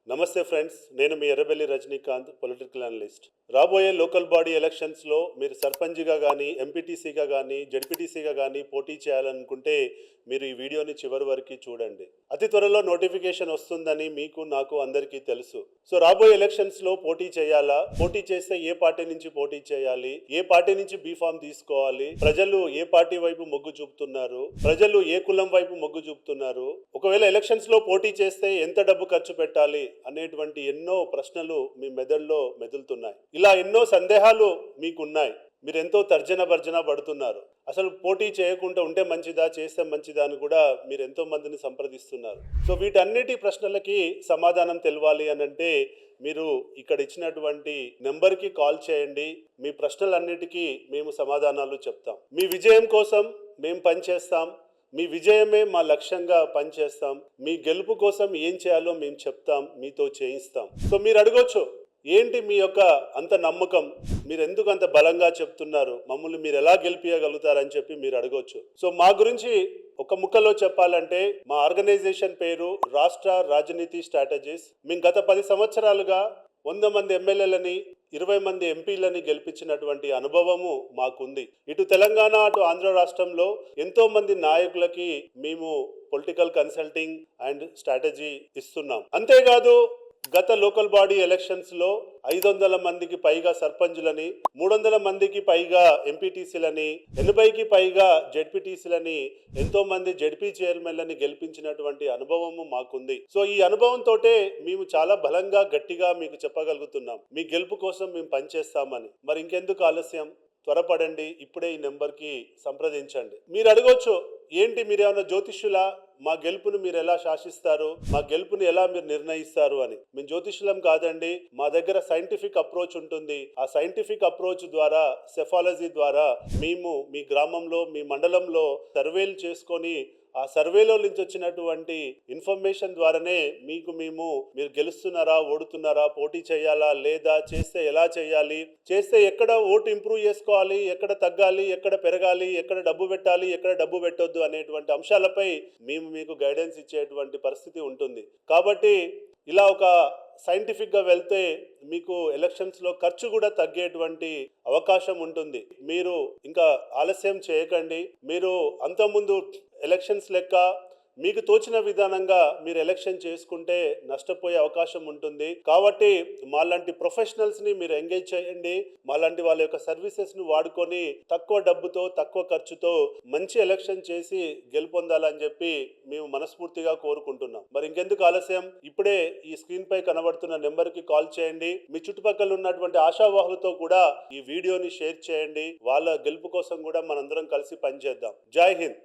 నమస్తే ఫ్రెండ్స్, నేను మీ Errabelli Rajinikanth, political analyst. రాబోయే లోకల్ బాడీ ఎలక్షన్స్లో మీరు సర్పంచ్గా కానీ, ఎంపీటీసీగా కానీ, జెడ్పీటీసీగా కానీ పోటీ చేయాలనుకుంటే మీరు ఈ వీడియోని చివరి వరకు చూడండి. అతి త్వరలో నోటిఫికేషన్ వస్తుందని మీకు, నాకు అందరికీ తెలుసు. సో రాబోయే ఎలక్షన్స్లో పోటీ చేయాలా, పోటీ చేస్తే ఏ పార్టీ నుంచి పోటీ చేయాలి, ఏ పార్టీ నుంచి బీఫామ్ తీసుకోవాలి, ప్రజలు ఏ పార్టీ వైపు మొగ్గు చూపుతున్నారు, ప్రజలు ఏ కులం వైపు మొగ్గు చూపుతున్నారు, ఒకవేళ ఎలక్షన్స్లో పోటీ చేస్తే ఎంత డబ్బు ఖర్చు పెట్టాలి అనేటువంటి ఎన్నో ప్రశ్నలు మీ మెదడులో మెదులుతున్నాయి. ఇలా ఎన్నో సందేహాలు మీకున్నాయి. మీరు ఎంతో తర్జన భర్జన పడుతున్నారు. అసలు పోటీ చేయకుండా ఉంటే మంచిదా, చేస్తే మంచిదా అని కూడా మీరు ఎంతో మందిని సంప్రదిస్తున్నారు. సో వీటన్నిటి ప్రశ్నలకి సమాధానం తెలవాలి అని అంటే మీరు ఇక్కడ ఇచ్చినటువంటి నెంబర్కి కాల్ చేయండి. మీ ప్రశ్నలన్నిటికీ మేము సమాధానాలు చెప్తాం. మీ విజయం కోసం మేము పనిచేస్తాం. మీ విజయమే మా లక్ష్యంగా పనిచేస్తాం. మీ గెలుపు కోసం ఏం చేయాలో మేము చెప్తాం, మీతో చేయిస్తాం. సో మీరు అడగొచ్చు, ఏంటి మీ యొక్క అంత నమ్మకం, మీరు ఎందుకు అంత బలంగా చెప్తున్నారు, మమ్మల్ని మీరు ఎలా గెలిపించగలుగుతారని చెప్పి మీరు అడగొచ్చు. సో మా గురించి ఒక ముక్కలో చెప్పాలంటే మా ఆర్గనైజేషన్ పేరు రాష్ట్ర రాజనీతి స్ట్రాటజీస్. మేము గత 10 సంవత్సరాలుగా 100 మంది ఎమ్మెల్యేలని, 20 మంది ఎంపీలని గెలిపించినటువంటి అనుభవము మాకుంది. ఇటు తెలంగాణ, అటు ఆంధ్ర రాష్ట్రంలో ఎంతో మంది నాయకులకి మేము పొలిటికల్ కన్సల్టింగ్ అండ్ స్ట్రాటజీ ఇస్తున్నాం. అంతేకాదు గత లోకల్ బాడీ ఎలక్షన్స్లో 500 మందికి పైగా సర్పంచులని, 300 మందికి పైగా ఎంపీటీసీలని, 80కి పైగా జెడ్పీటీసీలని, ఎంతో మంది జెడ్పీ చైర్మన్లని గెలిపించినటువంటి అనుభవము మాకుంది. సో ఈ అనుభవంతో మేము చాలా బలంగా, గట్టిగా మీకు చెప్పగలుగుతున్నాం, మీ గెలుపు కోసం మేము పనిచేస్తామని. మరి ఇంకెందుకు ఆలస్యం, త్వరపడండి, ఇప్పుడే ఈ నెంబర్కి సంప్రదించండి. మీరు అడగొచ్చు, ఏంటి మీరేమన్నా జ్యోతిష్యులా, మా గెలుపును మీరు ఎలా శాసిస్తారు, మా గెలుపుని ఎలా మీరు నిర్ణయిస్తారు అని. మేము జ్యోతిష్యులం కాదండి. మా దగ్గర సైంటిఫిక్ అప్రోచ్ ఉంటుంది. ఆ సైంటిఫిక్ అప్రోచ్ ద్వారా, సెఫాలజీ ద్వారా మేము మీ గ్రామంలో, మీ మండలంలో సర్వేలు చేసుకొని ఆ సర్వేలో నుంచి వచ్చినటువంటి ఇన్ఫర్మేషన్ ద్వారానే మీరు గెలుస్తున్నారా, ఓడుతున్నారా, పోటీ చేయాలా లేదా, చేస్తే ఎలా చేయాలి, చేస్తే ఎక్కడ ఓటు ఇంప్రూవ్ చేసుకోవాలి, ఎక్కడ తగ్గాలి, ఎక్కడ పెరగాలి, ఎక్కడ డబ్బు పెట్టాలి, ఎక్కడ డబ్బు పెట్టొద్దు అనేటువంటి అంశాలపై మేము మీకు గైడెన్స్ ఇచ్చేటువంటి పరిస్థితి ఉంటుంది. కాబట్టి ఇలా ఒక సైంటిఫిక్గా వెళ్తే మీకు ఎలక్షన్స్లో ఖర్చు కూడా తగ్గేటువంటి అవకాశం ఉంటుంది. మీరు ఇంకా ఆలస్యం చేయకండి. మీరు అంతకుముందు ఎలక్షన్స్ లెక్క మీకు తోచిన విధానంగా మీరు ఎలక్షన్ చేసుకుంటే నష్టపోయే అవకాశం ఉంటుంది. కాబట్టి మాలాంటి ప్రొఫెషనల్స్ని మీరు ఎంగేజ్ చేయండి. మాలాంటి వాళ్ళ యొక్క సర్వీసెస్ను వాడుకొని తక్కువ డబ్బుతో, తక్కువ ఖర్చుతో మంచి ఎలక్షన్ చేసి గెలుపొందాలని చెప్పి మేము మనస్ఫూర్తిగా కోరుకుంటున్నాం. మరి ఇంకెందుకు ఆలస్యం, ఇప్పుడే ఈ స్క్రీన్ పై కనబడుతున్న నెంబర్కి కాల్ చేయండి. మీ చుట్టుపక్కల ఉన్నటువంటి ఆశావాహులతో కూడా ఈ వీడియోని షేర్ చేయండి. వాళ్ళ గెలుపు కోసం కూడా మనందరం కలిసి పనిచేద్దాం. జై హింద్.